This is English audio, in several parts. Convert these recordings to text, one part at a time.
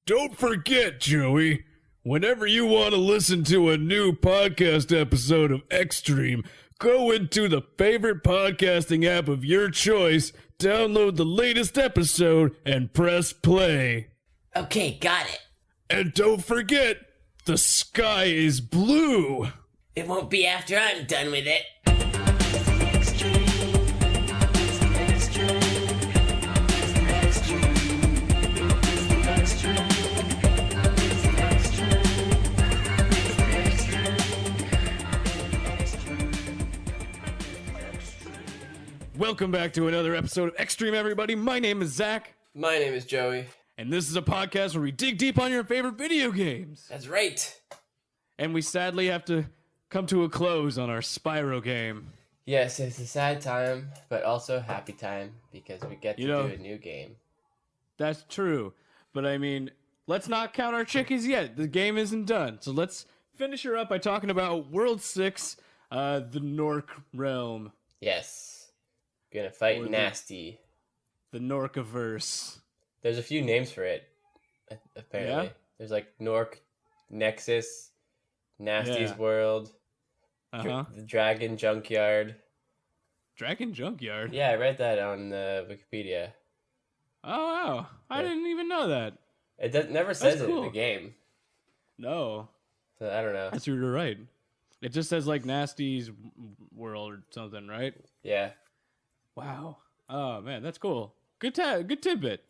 Don't forget, Joey, whenever you want to listen to a new podcast episode of Extreme, go into the favorite podcasting app of your choice, download the latest episode, and press play. Okay, got it. And don't forget, the sky is blue. It won't be after I'm done with it. Welcome back to another episode of Extreme, everybody. My name is Zach. My name is Joey. And this is a podcast where we dig deep on your favorite video games. That's right. And we sadly have to come to a close on our Spyro game. Yes, it's a sad time, but also happy time because we get to do a new game. That's true. But I mean, let's not count our chickies yet. The game isn't done. So let's finish her up by talking about World 6, the Nork realm. Yes. Gonna fight Nasty. The Norkiverse. There's a few names for it, apparently. Yeah? There's like Nork, Nexus, Nasty's World, the Dragon Junkyard. Dragon Junkyard? Yeah, I read that on Wikipedia. Oh, wow. I didn't even know that. It never says That's it cool. in the game. No. So I don't know. That's you're right. It just says like Nasty's World or something, right? Yeah. Wow. Oh, man, that's cool. Good tidbit. Thanks.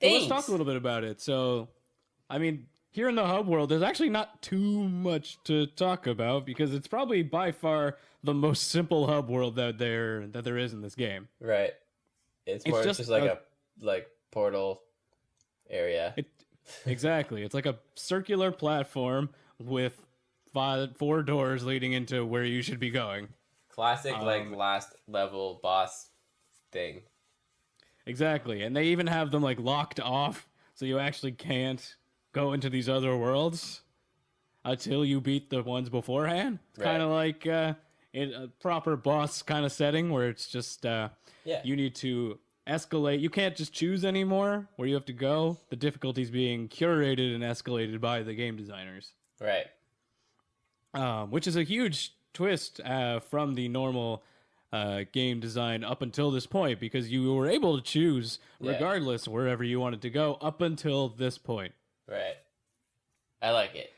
Well, let's talk a little bit about it. So, I mean, here in the hub world, there's actually not too much to talk about because it's probably by far the most simple hub world that there is in this game. Right. It's more just like a portal area. Exactly. It's like a circular platform with four doors leading into where you should be going. Classic, last level boss thing. Exactly. And they even have them, locked off, so you actually can't go into these other worlds until you beat the ones beforehand. It's kind of like in a proper boss kind of setting where it's just, you need to escalate. You can't just choose anymore where you have to go. The difficulties being curated and escalated by the game designers. Right. Which is a huge twist from the normal game design up until this point, because you were able to choose regardless wherever you wanted to go up until this point. Right. I like it.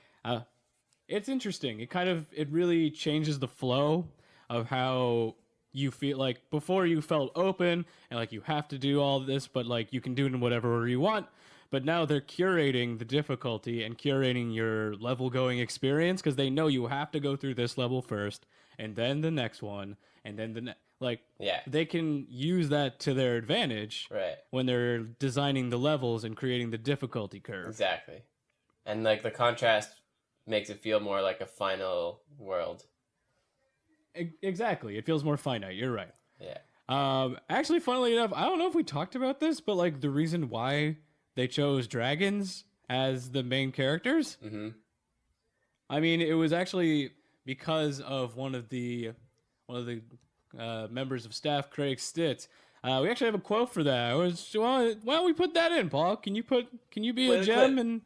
It's interesting. It really changes the flow of how you feel. Like before you felt open and like you have to do all this, but like you can do it in whatever you want. But now they're curating the difficulty and curating your level going experience because they know you have to go through this level first and then the next one and then they can use that to their advantage when they're designing the levels and creating the difficulty curve. Exactly. And like the contrast makes it feel more like a final world. Exactly. It feels more finite. You're right. Yeah. Actually, funnily enough, I don't know if we talked about this, but like the reason why they chose dragons as the main characters. Mm-hmm. I mean, it was actually because of one of the members of staff, Craig Stitt. We actually have a quote for that. Why don't we put that in, Paul? Can you be a gem and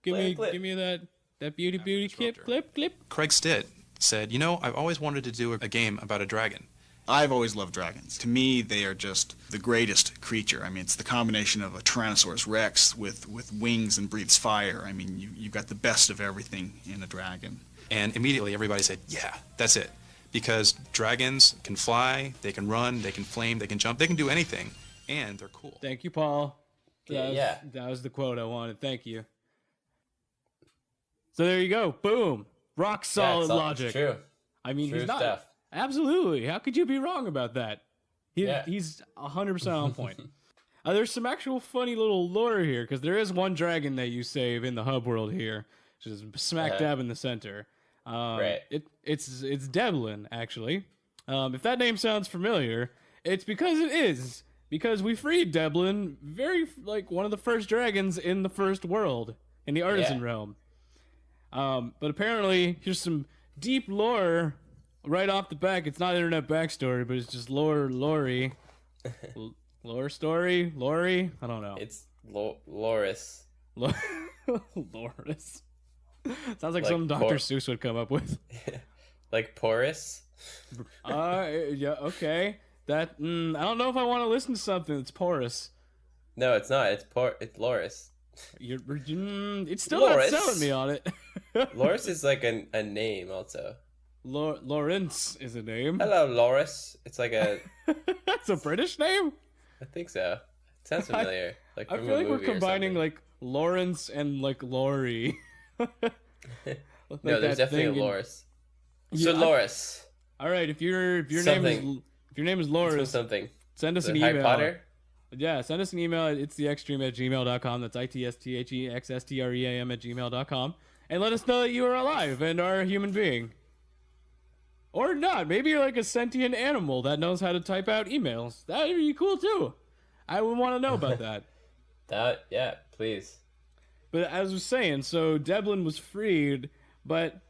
give me that beauty clip? Craig Stitt said, I've always wanted to do a game about a dragon. I've always loved dragons. To me, they are just the greatest creature. I mean, it's the combination of a Tyrannosaurus Rex with wings and breathes fire. I mean, you've got the best of everything in a dragon. And immediately everybody said, yeah, that's it. Because dragons can fly, they can run, they can flame, they can jump, they can do anything, and they're cool. Thank you, Paul. That was the quote I wanted. Thank you. So there you go. Boom. Rock solid logic. True. I mean, true he's not. Stuff. Absolutely. How could you be wrong about that? He's 100% on point. There's some actual funny little lore here, because there is one dragon that you save in the hub world here, which is smack dab in the center. Right. It's Devlin, actually. If that name sounds familiar, it's because it is. Because we freed Devlin, one of the first dragons in the first world, in the Artisan realm. But apparently, here's some deep lore right off the back. It's not internet backstory, but it's just lore story? Lori? I don't know. It's Loris. Loris. Sounds like Like something Dr. Seuss would come up with. Like porous? Yeah, okay. That I don't know if I want to listen to something that's porous. No, it's not. It's Loris. It's still Loris? not selling me on it. Loris is like a name also. Lawrence is a name. Hello, Loris. It's like a. That's a British name? I think so. It sounds familiar. Like I from feel a like we're movie or combining something. like Lawrence and like Laurie. No, there's definitely a Loris. So Yeah, Loris. All right, if your name is Something. if your name is It's from Loris, something. send us Is an it email. Harry Potter? Yeah, send us an email at itstheextreme@gmail.com. That's ITSTHEXSTREAM@gmail.com. And let us know that you are alive and are a human being. Or not. Maybe you're like a sentient animal that knows how to type out emails. That would be cool too. I would want to know about that. Yeah, please. But as I was saying, so Devlin was freed, but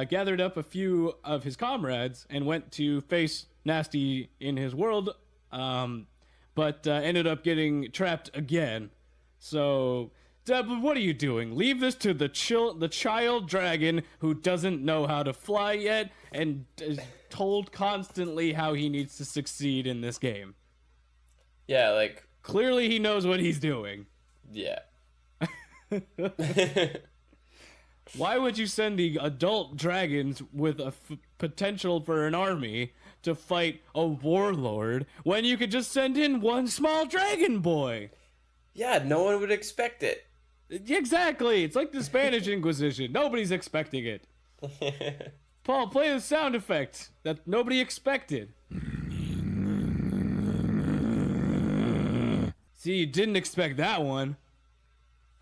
gathered up a few of his comrades and went to face Nasty in his world, but ended up getting trapped again. So, Devlin, what are you doing? Leave this to the child dragon who doesn't know how to fly yet and is told constantly how he needs to succeed in this game. Yeah, like Clearly he knows what he's doing. yeah. Why would you send the adult dragons with a potential for an army to fight a warlord when you could just send in one small dragon boy? Yeah, no one would expect it. Exactly. It's like the Spanish Inquisition. Nobody's expecting it. Paul, play the sound effect that nobody expected. See, you didn't expect that one.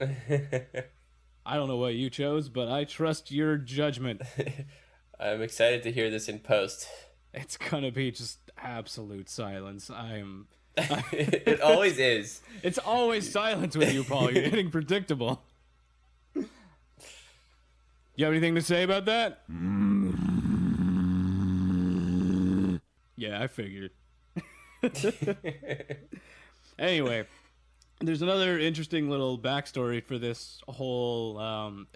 I don't know what you chose, but I trust your judgment. I'm excited to hear this in post. It's gonna be just absolute silence. It always is. It's always silence with you, Paul. You're getting predictable. You have anything to say about that? Yeah, I figured. Anyway, there's another interesting little backstory for this whole. I'm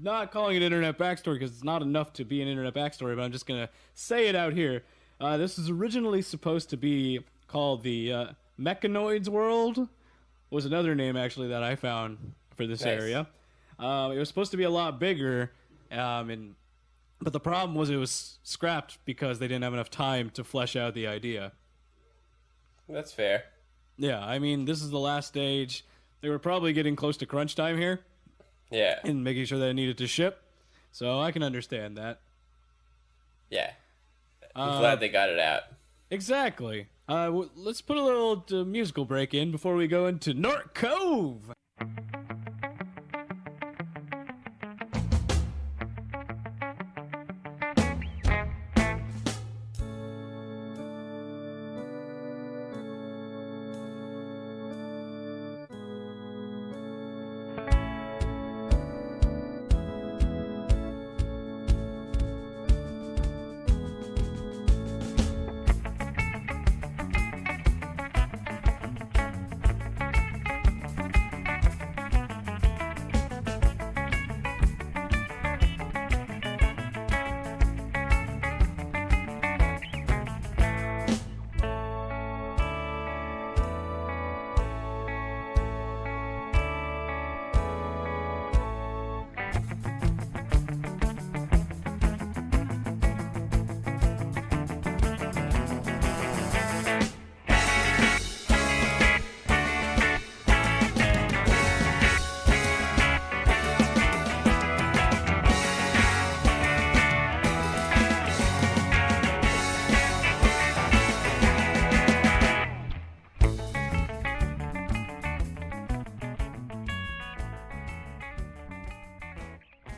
not calling it internet backstory because it's not enough to be an internet backstory, but I'm just gonna say it out here. This is originally supposed to be called the Mechanoids World. Was another name actually that I found for this Nice. area. It was supposed to be a lot bigger, but the problem was it was scrapped because they didn't have enough time to flesh out the idea. That's fair. Yeah, I mean, this is the last stage. They were probably getting close to crunch time here Yeah. and making sure that it needed to ship. So I can understand that. Yeah. I'm glad they got it out. Exactly. Let's put a little musical break in before we go into North Cove.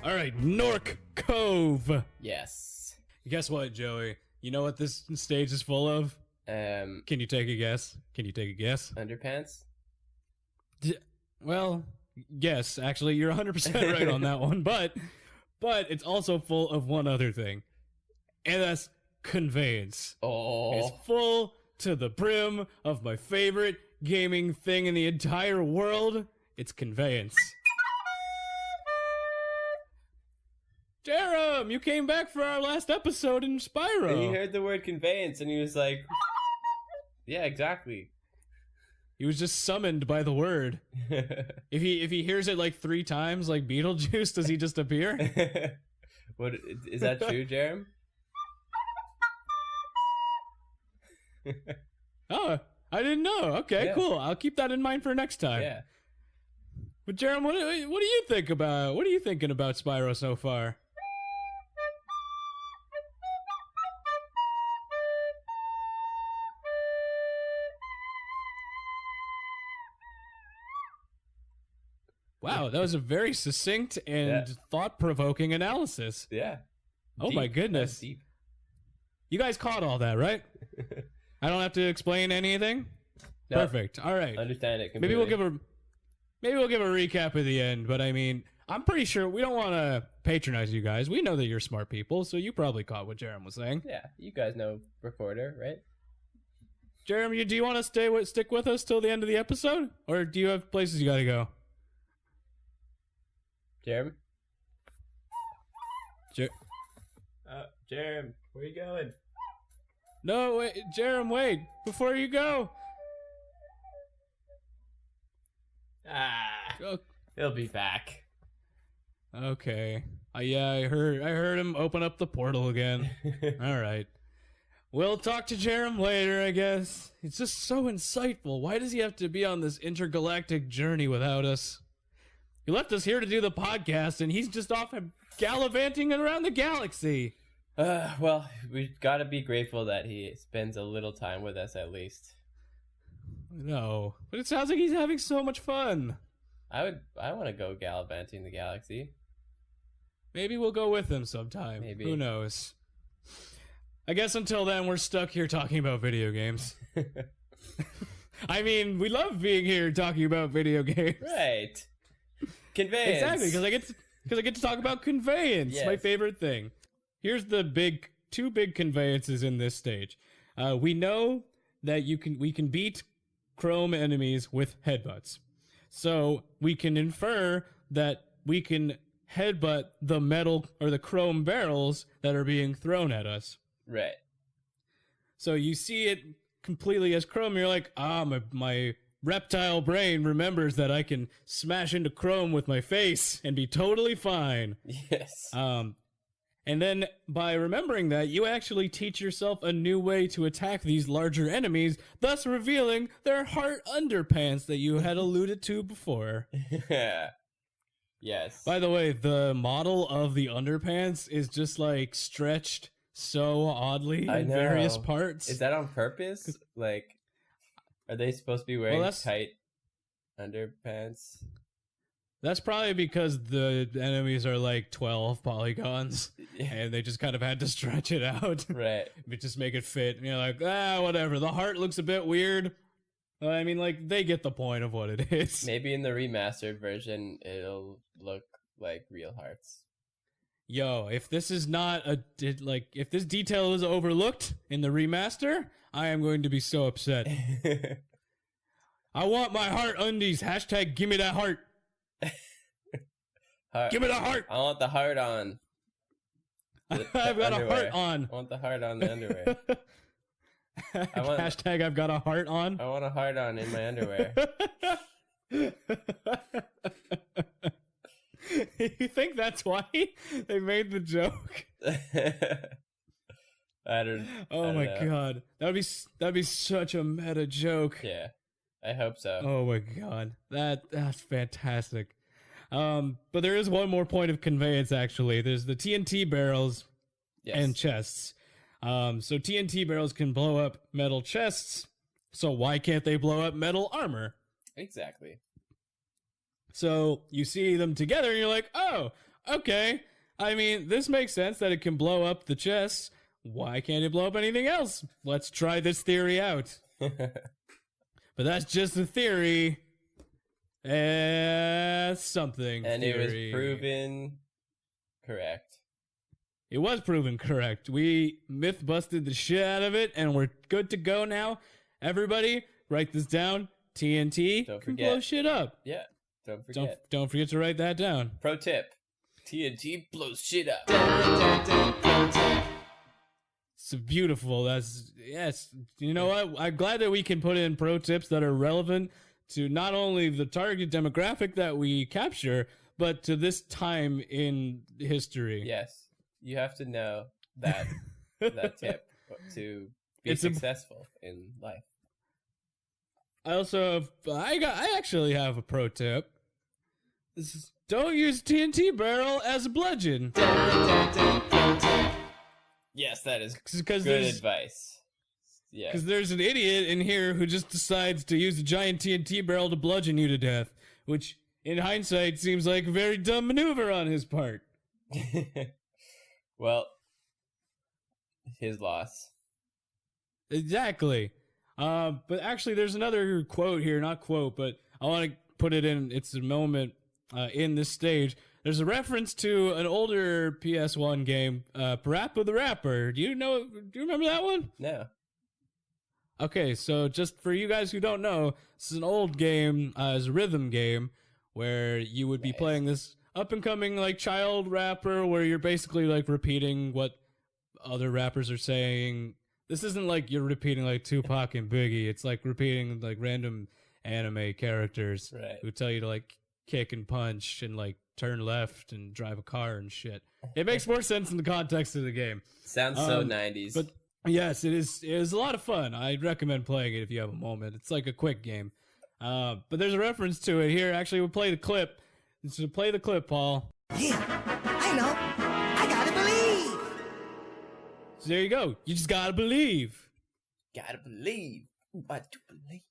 All right, Nork Cove. Yes. Guess what, Joey? You know what this stage is full of? Um, Can you take a guess? Can you take a guess? underpants? Well, yes, actually, you're 100% right on that one, but it's also full of one other thing, and that's conveyance. Oh. It's full to the brim of my favorite gaming thing in the entire world. It's conveyance. Jerem, you came back for our last episode in Spyro. And he heard the word conveyance, and he was like, "Yeah, exactly." He was just summoned by the word. If he hears it like 3 times, like Beetlejuice, does he just appear? What is that true, Jerem? Oh, I didn't know. Okay, Yeah. cool. I'll keep that in mind for next time. Yeah. But Jerem, what do you think about? What are you thinking about Spyro so far? Wow, that was a very succinct and Yeah. thought-provoking analysis. Yeah. Oh my Deep. goodness. That's deep. You guys caught all that, right? I don't have to explain anything? No, Perfect. All right. Understand it Maybe completely. we'll give a recap at the end, but I mean, I'm pretty sure we don't want to patronize you guys. We know that you're smart people, so you probably caught what Jerem was saying. Yeah, you guys know recorder, right? Jerem, do you want to stick with us till the end of the episode, or do you have places you got to go? Jerem? Jer- Jerem, where you going? No, wait, Jerem, wait before you go. Oh, He'll be back. okay. Yeah, I heard him open up the portal again. All right. We'll talk to Jerem later, I guess. It's just so insightful. Why does he have to be on this intergalactic journey without us? He left us here to do the podcast, and he's just off gallivanting around the galaxy. Well, we've got to be grateful that he spends a little time with us at least. No, but it sounds like he's having so much fun. I want to go gallivanting the galaxy. Maybe we'll go with him sometime. Maybe. Who knows? I guess until then, we're stuck here talking about video games. I mean, we love being here talking about video games. Right. Conveyance. Exactly, because I get to talk about conveyance, my Yes. favorite thing. Here's the two big conveyances in this stage. We know that we can beat chrome enemies with headbutts. So we can infer that we can headbutt the metal or the chrome barrels that are being thrown at us. Right. So you see it completely as chrome, and you're like, my reptile brain remembers that I can smash into chrome with my face and be totally fine. Yes. And then by remembering that, you actually teach yourself a new way to attack these larger enemies, thus revealing their heart underpants that you had alluded to before. Yes. By the way, the model of the underpants is just like stretched so oddly I in know. various parts. Is that on purpose? Like, are they supposed to be wearing that's- tight underpants? That's probably because the enemies are like 12 polygons, Yeah. and they just kind of had to stretch it out. Right. But just make it fit. And you're like, whatever. The heart looks a bit weird. I mean, like, they get the point of what it is. Maybe in the remastered version, it'll look like real hearts. Yo, if this is not if this detail is overlooked in the remaster, I am going to be so upset. I want my heart undies. # give me that heart. Heart. Give me the heart. I want the heart on. I've got a heart on. I want the heart on the underwear. want- # I've got a heart on. I want a heart on in my underwear. You think that's why they made the joke? I don't. Oh my god, that'd be such a meta joke. Yeah, I hope so. Oh my god, that's fantastic. But there is one more point of conveyance. Actually, there's the TNT barrels Yes. and chests. So TNT barrels can blow up metal chests. So why can't they blow up metal armor? Exactly. So you see them together and you're like, oh, okay. I mean, this makes sense that it can blow up the chests. Why can't it blow up anything else? Let's try this theory out. But that's just a theory. Something. And theory. it was proven correct. It was proven correct. We myth busted the shit out of it, and we're good to go now. Everybody, write this down. TNT Don't can forget. blow shit up. Yeah. Don't forget. Don't forget to write that down. Pro tip. TNT blows shit up. It's beautiful. Yes. You know what? I'm glad that we can put in pro tips that are relevant to not only the target demographic that we capture, but to this time in history. Yes, you have to know that tip to be successful in life. I actually have a pro tip. This is, don't use TNT barrel as a bludgeon. Yes, that is Because good advice. Yeah. Because there's an idiot in here who just decides to use a giant TNT barrel to bludgeon you to death, which, in hindsight, seems like a very dumb maneuver on his part. Well, his loss. Exactly. But actually, there's another quote here, not quote, but I want to put it in. It's a moment in this stage. There's a reference to an older PS1 game, Parappa the Rapper. Do you remember that one? No. Okay, so just for you guys who don't know, this is an old game, it's a rhythm game, where you would be playing this up-and-coming, like, child rapper, where you're basically, like, repeating what other rappers are saying. This isn't like you're repeating, like, Tupac and Biggie. It's like repeating, like, random anime characters who tell you to, like, kick and punch and, like, turn left and drive a car and shit. It makes more sense in the context of the game. Sounds so 90s. But yes, it is. It is a lot of fun. I'd recommend playing it if you have a moment. It's like a quick game. But there's a reference to it here. Actually, we'll play the clip. So play the clip, Paul. Yeah, I know. I gotta believe. So there you go. You just gotta believe. Gotta believe. I do believe.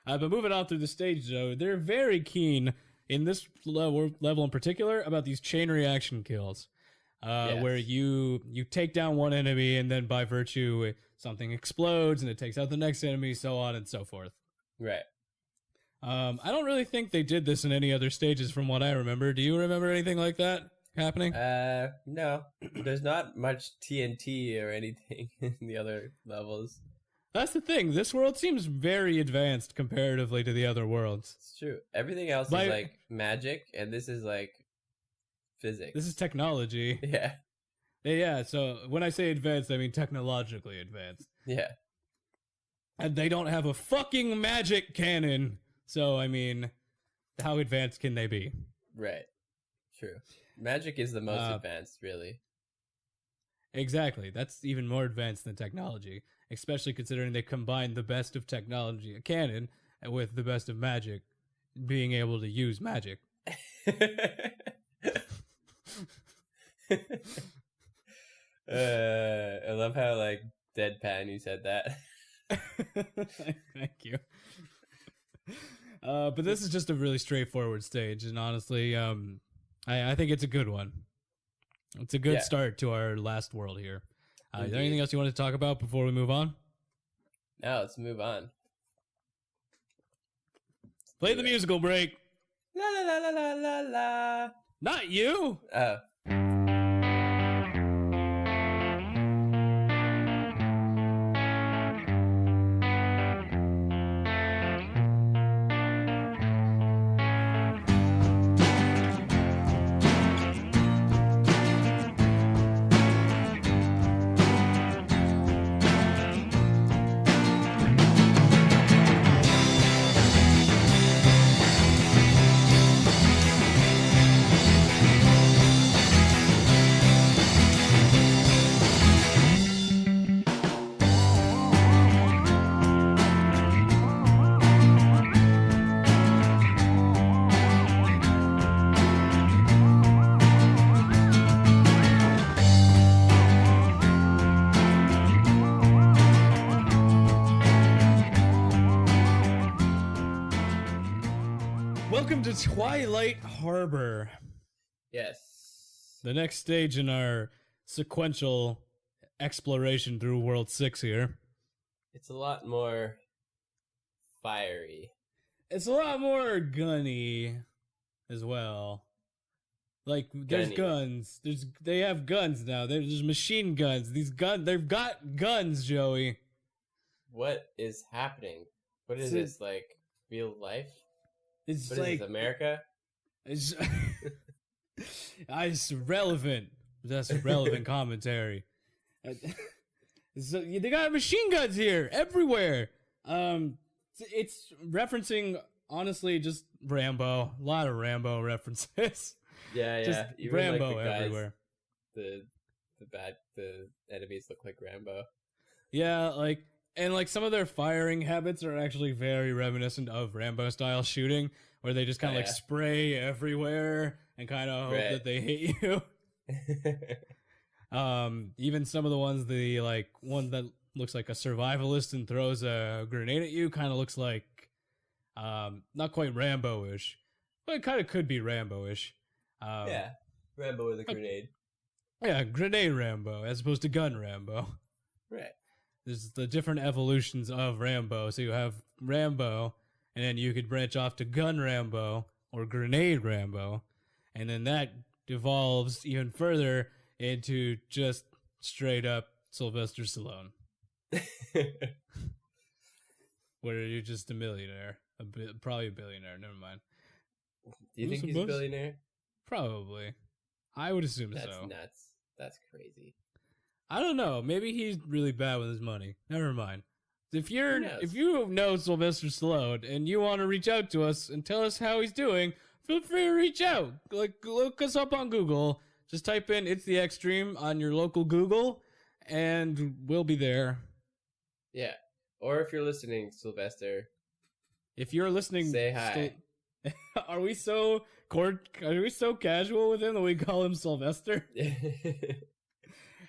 But moving on through the stage, though, they're very keen in this level in particular about these chain reaction kills. Where you take down one enemy and then by virtue something explodes and it takes out the next enemy, so on and so forth. Right. I don't really think they did this in any other stages from what I remember. Do you remember anything like that happening? No. There's not much TNT or anything in the other levels. That's the thing. This world seems very advanced comparatively to the other worlds. It's true. Everything else is like magic, and this is like physics. This is technology. Yeah. Yeah, so when I say advanced, I mean technologically advanced. Yeah. And they don't have a fucking magic cannon. So, I mean, how advanced can they be? Right. True. Magic is the most advanced, really. Exactly. That's even more advanced than technology, especially considering they combine the best of technology, a cannon, with the best of magic, being able to use magic. I love how, like, deadpan you said that. Thank you. But this is just a really straightforward stage, and honestly, I think it's a good one. It's a good start to our last world here. Is there anything else you want to talk about before we move on? No, let's move on. Play the musical break. La la la la la la la. Not you. Oh. Welcome to Twilight Harbor. Yes. The next stage in our sequential exploration through World 6 here. It's a lot more fiery. It's a lot more gunny as well. Like, there's guns. They have guns now. There's machine guns. They've got guns, Joey. What is happening? What is this, like, real life? It's What like is this, America? It's It's relevant. That's relevant commentary. So they got machine guns here everywhere. It's referencing honestly just Rambo. A lot of Rambo references. Yeah. Just Even Rambo like the guys, everywhere. The enemies look like Rambo. Yeah, like and like some of their firing habits are actually very reminiscent of Rambo style shooting, where they just kind of like spray everywhere and kind of hope that they hit you. Even some of the ones, the like one that looks like a survivalist and throws a grenade at you kind of looks like not quite Rambo-ish, but it kind of could be Rambo-ish. Rambo with a grenade. Yeah, grenade Rambo as opposed to gun Rambo. Right. There's the different evolutions of Rambo. So you have Rambo, and then you could branch off to gun Rambo or grenade Rambo, and then that evolves even further into just straight up Sylvester Stallone, where you're just a millionaire, probably a billionaire. Never mind. Do you think he's a billionaire? Probably. I would assume That's so. nuts. That's crazy. I don't know. Maybe he's really bad with his money. Never mind. If you know Sylvester Stallone and you want to reach out to us and tell us how he's doing, feel free to reach out. Like, look us up on Google. Just type in "It's the Extreme" on your local Google, and we'll be there. Yeah. Or if you're listening, Sylvester. If you're listening, say hi. Are we so casual with him that we call him Sylvester?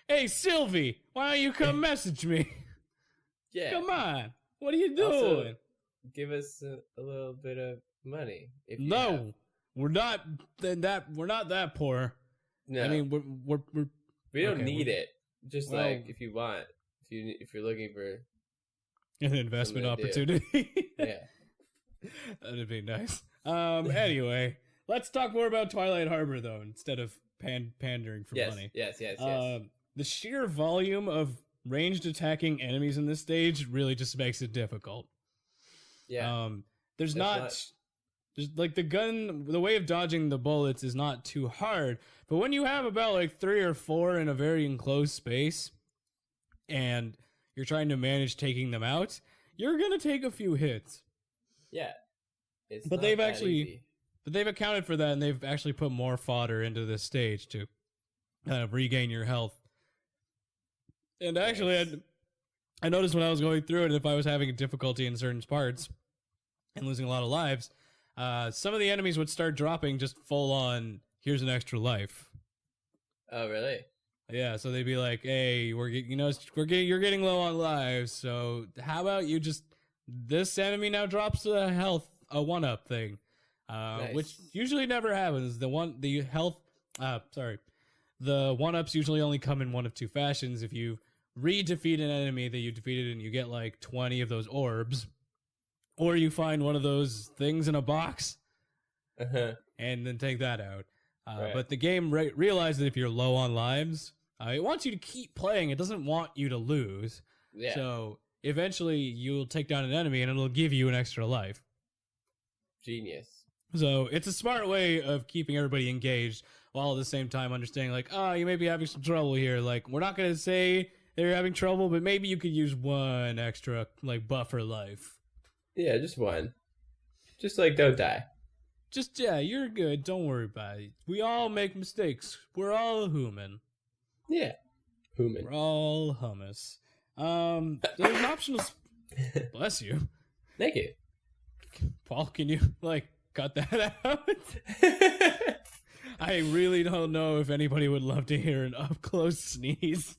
Hey, Sylvie, why don't you come message me? Yeah. Come on. What are you doing? Also, give us a little bit of money. If you have. We're not that poor. No. I mean, we don't need it. Just like if you want, if you're looking for an investment opportunity. Yeah. That'd be nice. Anyway, let's talk more about Twilight Harbor though, instead of pandering for money. Yes. The sheer volume of ranged attacking enemies in this stage really just makes it difficult. Yeah. There's like the way of dodging the bullets is not too hard, but when you have about like 3 or 4 in a very enclosed space and you're trying to manage taking them out, you're gonna take a few hits. Yeah. But they've accounted for that, and they've actually put more fodder into this stage to kind of regain your health. And actually, I noticed when I was going through it, if I was having a difficulty in certain parts and losing a lot of lives, some of the enemies would start dropping just full on, here's an extra life. Oh, really? Yeah, so they'd be like, hey, you're getting low on lives, so how about you just, this enemy now drops a health, a 1-up thing, nice. Which usually never happens. The 1-ups usually only come in one of 2 fashions. If you re-defeat an enemy that you defeated and you get like 20 of those orbs, or you find one of those things in a box and then take that out. Right. But the game realized that if you're low on lives, it wants you to keep playing. It doesn't want you to lose. Yeah. So eventually you'll take down an enemy and it'll give you an extra life. Genius. So it's a smart way of keeping everybody engaged while at the same time understanding like, you may be having some trouble here. Like, we're not going to say they're having trouble, but maybe you could use 1 extra like buffer life. Yeah, just 1. Just like don't die. Just, you're good. Don't worry about it. We all make mistakes. We're all human. Yeah. Human. We're all hummus. There's an optional... Bless you. Thank you. Paul, can you, like, cut that out? I really don't know if anybody would love to hear an up-close sneeze.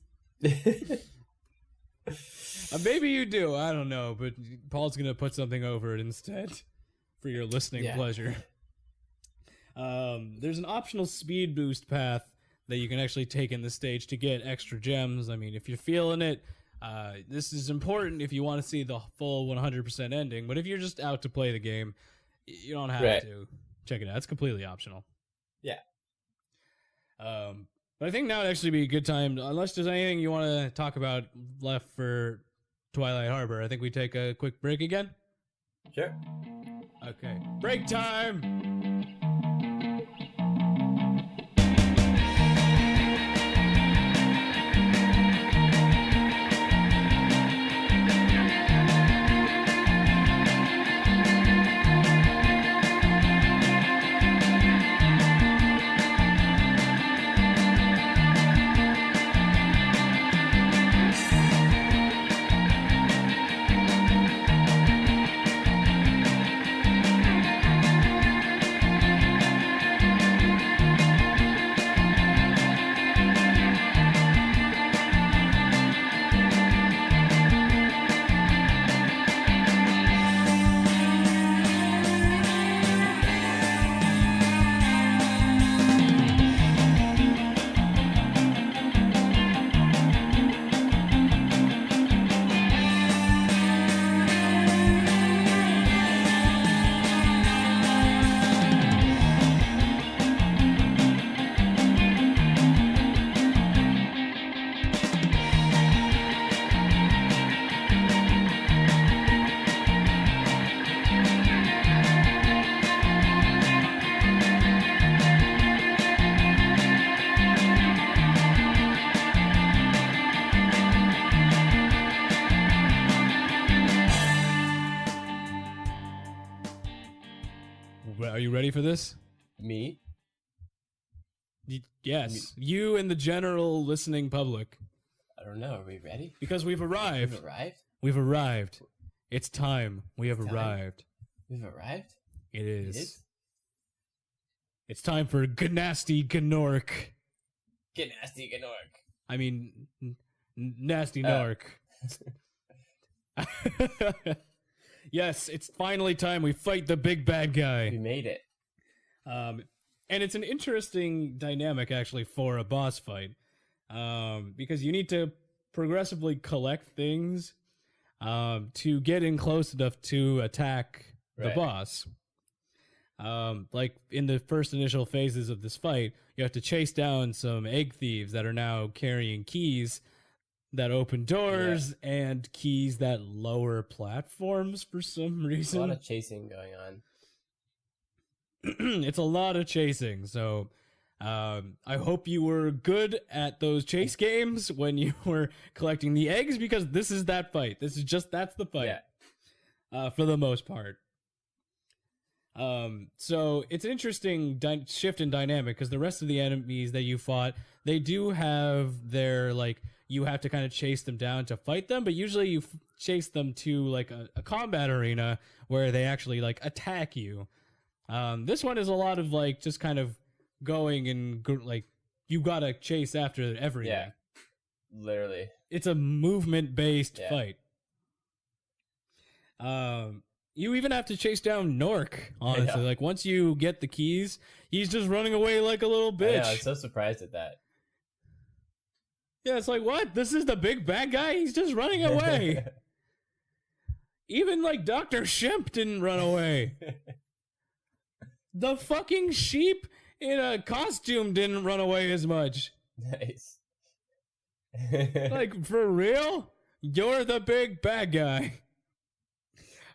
Maybe you do. I don't know, but Paul's going to put something over it instead for your listening pleasure. There's an optional speed boost path that you can actually take in the stage to get extra gems. I mean, if you're feeling it, this is important if you want to see the full 100% ending. But if you're just out to play the game, you don't have to check it out. It's completely optional. Yeah. But I think now would actually be a good time, unless there's anything you want to talk about left for Twilight Harbor. I think we take a quick break again. Sure. Okay. Break time! ready for this? Me? Yes, you and the general listening public. I don't know. Are we ready? Because we've arrived. We've arrived? We've arrived. It's time. We have It's time. arrived. We've arrived? It is. It is? It's time for Gnasty Gnork. Get nasty, Gnork. I mean, Nasty Oh. Nork. Yes, it's finally time we fight the big bad We guy. made it. And it's an interesting dynamic, actually, for a boss fight. Because you need to progressively collect things to get in close enough to attack the Right. boss. Like in the first initial phases of this fight, you have to chase down some egg thieves that are now carrying keys that open doors and keys that lower platforms for some There's a reason. lot of chasing going on. It's a lot of chasing, so I hope you were good at those chase games when you were collecting the eggs, because this is that fight. That's the fight. Yeah. For the most part. So it's an interesting shift in dynamic, because the rest of the enemies that you fought, they do have their, like, you have to kind of chase them down to fight them, but usually you chase them to like a combat arena where they actually like attack you. This one is a lot of like just kind of going and like you gotta chase after everything. Yeah. Literally. It's a movement based Yeah. fight. You even have to chase down Nork, honestly. Yeah. Like once you get the keys, he's just running away like a little I bitch. know, I'm so surprised at that. Yeah, it's like, what? This is the big bad guy? He's just running away. Even like Dr. Shemp didn't run away. The fucking sheep in a costume didn't run away as much. Nice. Like, for real? You're the big bad guy.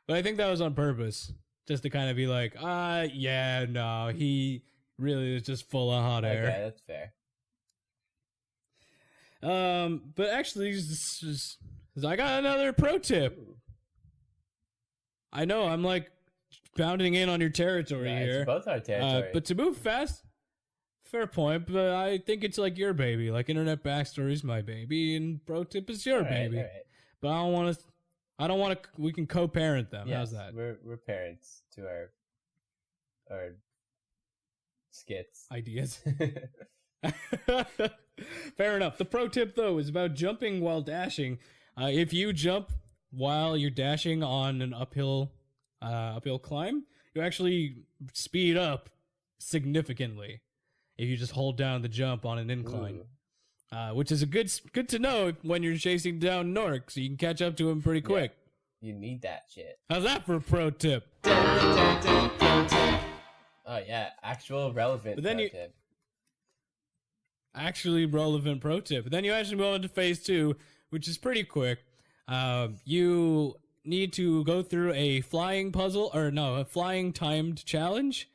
But I think that was on purpose. Just to kind of be like, yeah, no, he really is just full of hot air. Okay, that's fair. But actually, I got another pro tip. I know, I'm like bounding in on your territory Yeah, here. it's both our territory. But to move fast, fair point, but I think it's like your baby. Like internet backstory is my baby, and pro tip is your All right, baby. all right. But I don't want to. We can co-parent them. Yes, How's that? We're parents to our skits. Ideas. Fair enough. The pro tip though is about jumping while dashing. If you jump while you're dashing on an uphill climb, you actually speed up significantly if you just hold down the jump on an incline. Which is a good to know when you're chasing down Nork, so you can catch up to him pretty quick. You need that shit. How's that for a pro tip? Oh yeah, actual relevant. But then pro you- tip. Actually relevant pro tip. But then you actually go into phase 2, which is pretty quick. You need to go through a flying puzzle, or no, a flying timed challenge,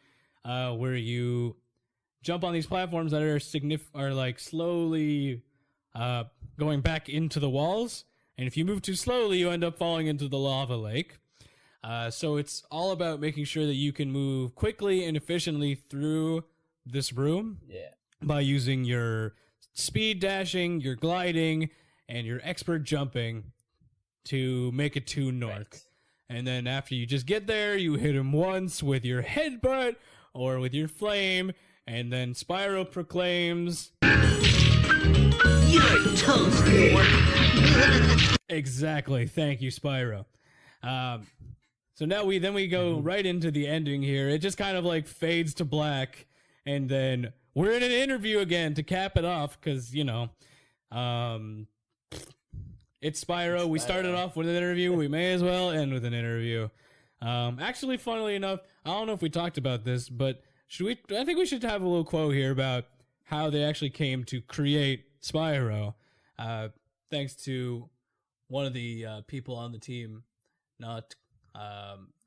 where you jump on these platforms that are like slowly going back into the walls, and if you move too slowly, you end up falling into the lava lake. So it's all about making sure that you can move quickly and efficiently through this room Yeah. by using your speed dashing, your gliding, and your expert jumping to make it to Nork. Right. And then after you just get there, you hit him once with your headbutt or with your flame, and then Spyro proclaims, You're toast, exactly, thank you, Spyro. So now we go right into the ending here. It just kind of like fades to black, and then we're in an interview again to cap it off, because, you know, it's Spyro. We started off with an interview. We may as well end with an interview. Actually, funnily enough, I don't know if we talked about this, but I think we should have a little quote here about how they actually came to create Spyro. Thanks to one of the people on the team,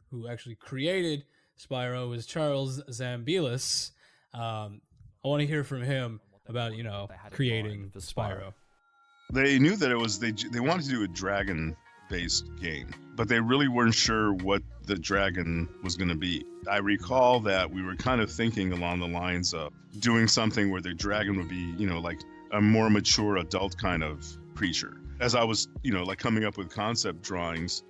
who actually created Spyro, was Charles Zambilis. I want to hear from him about, creating Spyro. They knew that it was they wanted to do a dragon based game, but they really weren't sure what the dragon was going to be. I recall that we were kind of thinking along the lines of doing something where the dragon would be, like a more mature adult kind of creature. As I was, like coming up with concept drawings,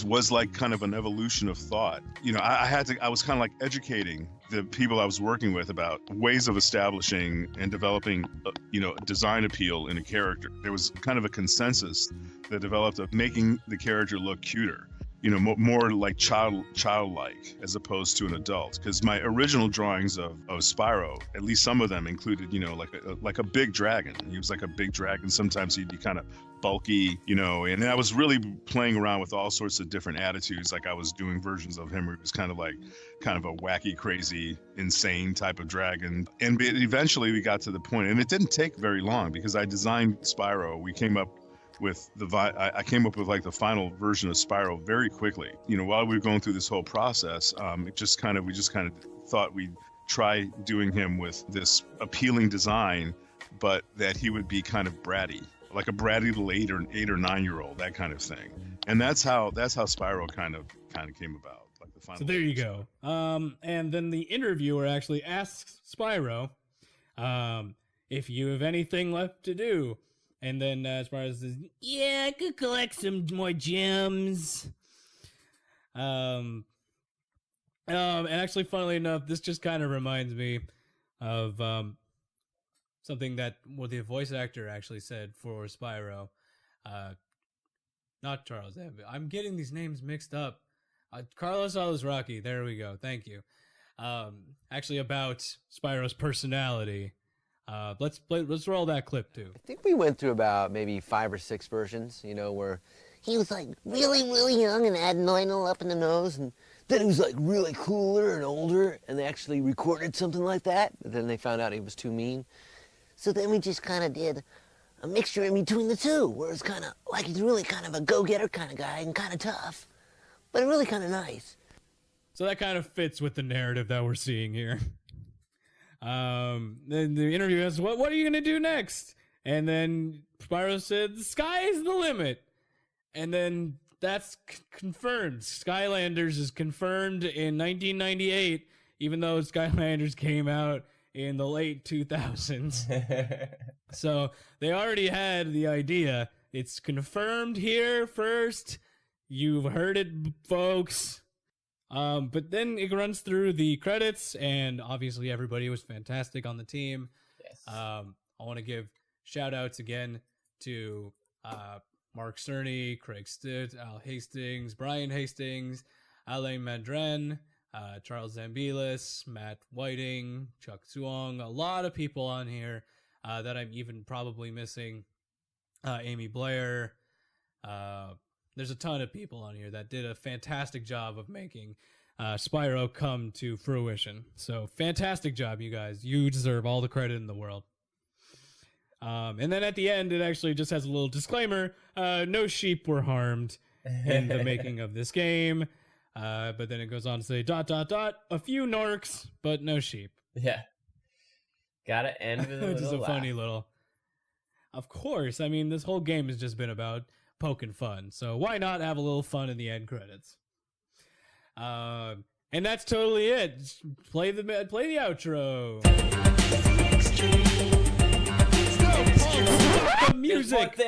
was like kind of an evolution of thought. I was kind of like educating the people I was working with about ways of establishing and developing, design appeal in a character. There was kind of a consensus that developed of making the character look cuter, more like childlike as opposed to an adult. Because my original drawings of Spyro, at least some of them included, like a big dragon. He was like a big dragon. Sometimes he'd be kind of bulky, and I was really playing around with all sorts of different attitudes. Like I was doing versions of him where he was kind of a wacky, crazy, insane type of dragon. And eventually we got to the point, and it didn't take very long because I designed Spyro. We came up with I came up with like the final version of Spyro very quickly. While we were going through this whole process, we just kind of thought we'd try doing him with this appealing design, but that he would be kind of bratty, like a bratty little 8 or 9 year old, that kind of thing. And that's how Spyro kind of came about. Like the final. So there you go. And then the interviewer actually asks Spyro, if you have anything left to do. And then Spyro says, "Yeah, I could collect some more gems." And actually, funnily enough, this just kind of reminds me of something that the voice actor actually said for Spyro. Not Charles Zambia. I'm getting these names mixed up. Carlos Alazraqui. There we go. Thank you. Actually, about Spyro's personality. Let's roll that clip too. I think we went through about maybe 5 or 6 versions, where He was like really, really young and had Lionel up in the nose, and then he was like really cooler and older, and they actually recorded something like that, but then they found out he was too mean. so then we just kind of did a mixture in between the two, where it's kind of like he's really kind of a go-getter kind of guy and kind of tough, but really kind of nice. So that kind of fits with the narrative that we're seeing here. Then the interview asks, what are you going to do next? And then Spyro said, the sky is the limit. And then that's confirmed. Skylanders is confirmed in 1998, even though Skylanders came out in the late 2000s. So they already had the idea. It's confirmed here first. You've heard it, folks. But then it runs through the credits, and obviously everybody was fantastic on the team. Yes. I want to give shout outs again to Mark Cerny, Craig Stitt, Al Hastings, Brian Hastings, Alain Madren, Charles Zambilis, Matt Whiting, Chuck Suong, a lot of people on here that I'm even probably missing. Amy Blair. There's a ton of people on here that did a fantastic job of making Spyro come to fruition. So fantastic job, you guys. You deserve all the credit in the world. And then at the end, it actually just has a little disclaimer. No sheep were harmed in the making of this game. But then it goes on to say, ... a few norks, but no sheep. Yeah. Gotta end with a little Which is a laugh. funny little... Of course. I mean, this whole game has just been about poking fun. So why not have a little fun in the end credits? And that's totally it. Just play the outro. The music.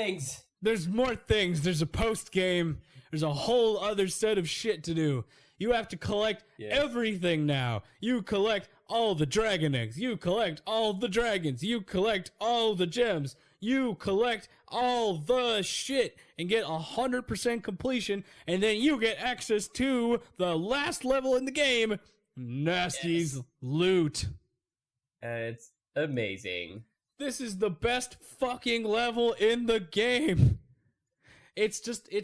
There's more things. There's a post game. There's a whole other set of shit to do. You have to collect everything now. You collect all the dragon eggs. You collect all the dragons. You collect all the gems. You collect all the shit and get 100% completion, and then you get access to the last level in the game, Nasty's loot. It's amazing. This is the best fucking level in the game. It's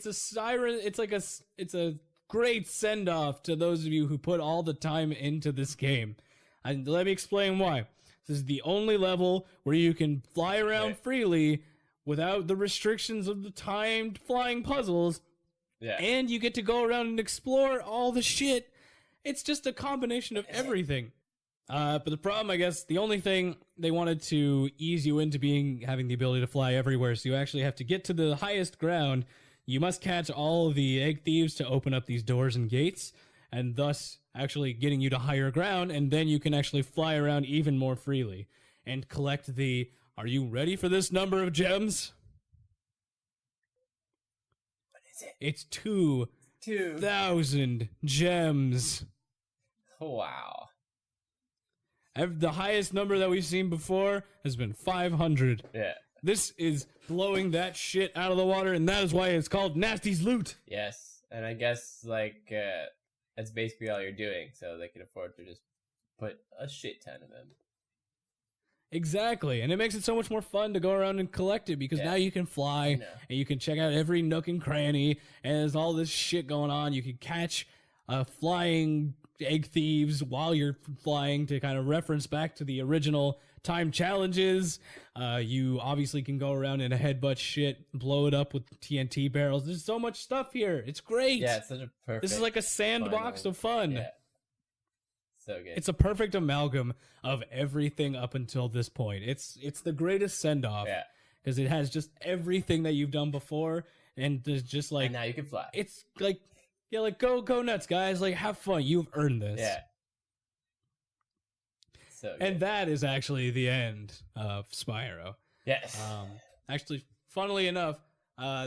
a siren. It's a great send off to those of you who put all the time into this game. And let me explain why. This is the only level where you can fly around freely without the restrictions of the timed flying puzzles. Yeah. And you get to go around and explore all the shit. It's just a combination of everything. But the problem, I guess, the only thing they wanted to ease you into having the ability to fly everywhere, so you actually have to get to the highest ground you must catch all of the egg thieves to open up these doors and gates, and thus actually getting you to higher ground, and then you can actually fly around even more freely and collect the, are you ready for this number of gems? What is it? It's 2,000 gems. Wow. The highest number that we've seen before has been 500. Yeah. This is blowing that shit out of the water, and that is why it's called Nasty's Loot. Yes. And I guess, like, that's basically all you're doing, so they can afford to just put a shit ton of them. Exactly, and it makes it so much more fun to go around and collect it, because now you can fly, and you can check out every nook and cranny, and there's all this shit going on. You can catch flying egg thieves while you're flying to kind of reference back to the original time challenges. You obviously can go around and headbutt shit, blow it up with TNT barrels. There's so much stuff here. It's great. Yeah, it's such a perfect... This is like a sandbox of fun. Yeah. So good. It's a perfect amalgam of everything up until this point. It's the greatest send-off. Yeah. Because it has just everything that you've done before, and there's just like... And now you can fly. It's like... Yeah, like, go nuts, guys. Like, have fun. You've earned this. Yeah. So good. And that is actually the end of Spyro. Yes. Actually, funnily enough,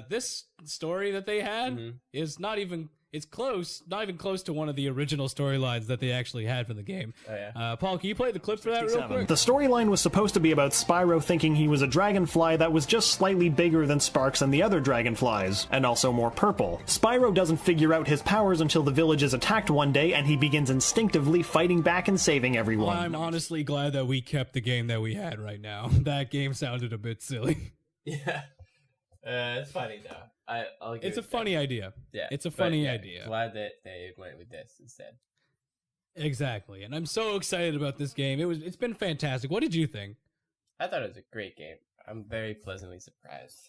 this story that they had is not even... It's close, not even close to one of the original storylines that they actually had for the game. Oh, yeah. Paul, can you play the clip for that real quick? The storyline was supposed to be about Spyro thinking he was a dragonfly that was just slightly bigger than Sparks and the other dragonflies, and also more purple. Spyro doesn't figure out his powers until the village is attacked one day, and he begins instinctively fighting back and saving everyone. I'm honestly glad that we kept the game that we had right now. That game sounded a bit silly. Yeah. It's funny, though. It's a funny idea. Yeah, it's a funny idea. Glad that they went with this instead. Exactly, and I'm so excited about this game. It's been fantastic. What did you think? I thought it was a great game. I'm very pleasantly surprised.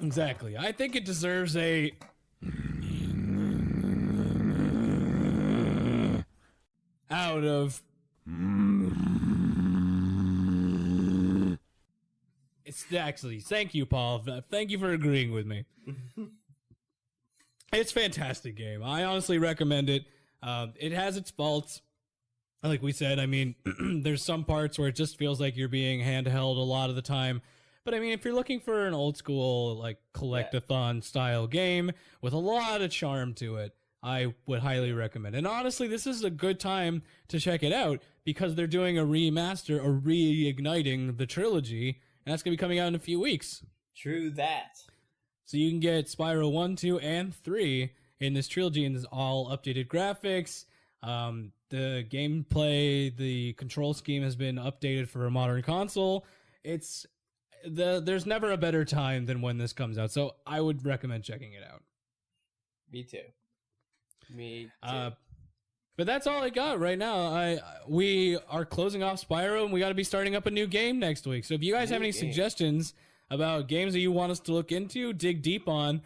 Exactly. I think it deserves a... out of... It's actually, thank you, Paul. Thank you for agreeing with me. It's a fantastic game. I honestly recommend it. It has its faults. Like we said, I mean, there's some parts where it just feels like you're being handheld a lot of the time. But I mean, if you're looking for an old school, like, collect-a-thon style game with a lot of charm to it, I would highly recommend it. And honestly, this is a good time to check it out because they're doing a remaster or reigniting the trilogy. And that's going to be coming out in a few weeks. True that. So you can get Spyro 1, 2, and 3 in this trilogy, and this all updated graphics. The gameplay, the control scheme has been updated for a modern console. There's never a better time than when this comes out. So I would recommend checking it out. Me too. Me too. But that's all I got right now. We are closing off Spyro, and we got to be starting up a new game next week. So if you guys have any suggestions about games that you want us to look into, dig deep on,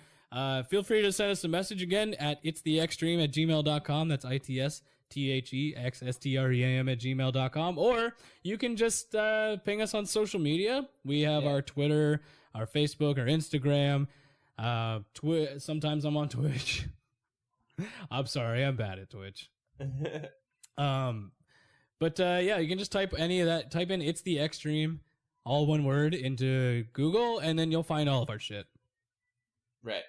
feel free to send us a message again at itstheextreme@gmail.com. That's itsthexstream@gmail.com. Or you can just ping us on social media. We have our Twitter, our Facebook, our Instagram. Sometimes I'm on Twitch. I'm sorry, I'm bad at Twitch. But yeah, you can just type any of that. Type in "It's the Extreme," all one word, into Google, and then you'll find all of our shit. Right.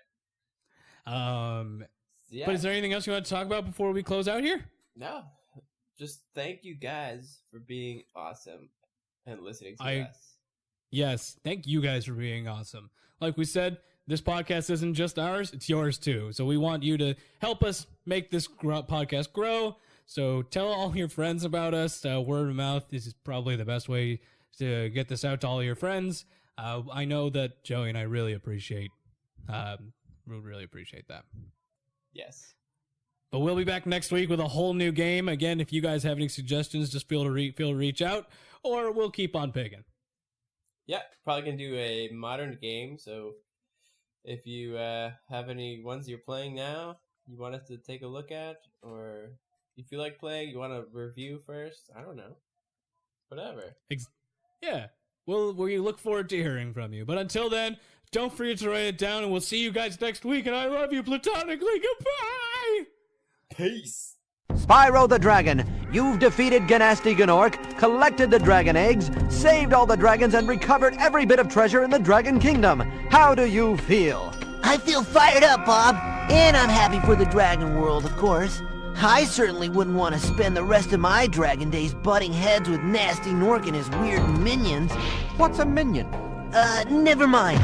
But is there anything else you want to talk about before we close out here? No. Just thank you guys for being awesome and listening to us. Yes, thank you guys for being awesome. Like we said, this podcast isn't just ours, it's yours too. So we want you to help us make this podcast grow. So tell all your friends about us. Word of mouth is probably the best way to get this out to all your friends. I know that Joey and I really appreciate that. Yes. But we'll be back next week with a whole new game. Again, if you guys have any suggestions, just feel to reach out, or we'll keep on picking. Yeah, probably gonna do a modern game. So if you have any ones you're playing now, you want us to take a look at, or if you like playing, you want to review first. I don't know, whatever. Yeah, we look forward to hearing from you. But until then, Don't forget to write it down, and we'll see you guys next week, and I love you platonically. Goodbye! Peace. Spyro the Dragon, you've defeated Ganasty Gnorc, collected the dragon eggs, saved all the dragons, and recovered every bit of treasure in the Dragon Kingdom. How do you feel? I feel fired up, Bob. And I'm happy for the dragon world, of course. I certainly wouldn't want to spend the rest of my dragon days butting heads with Nasty Gnorc and his weird minions. What's a minion? Never mind.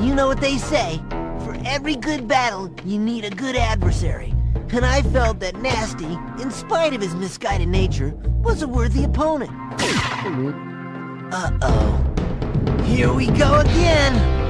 You know what they say. For every good battle, you need a good adversary. And I felt that Nasty, in spite of his misguided nature, was a worthy opponent. Uh-oh. Here we go again!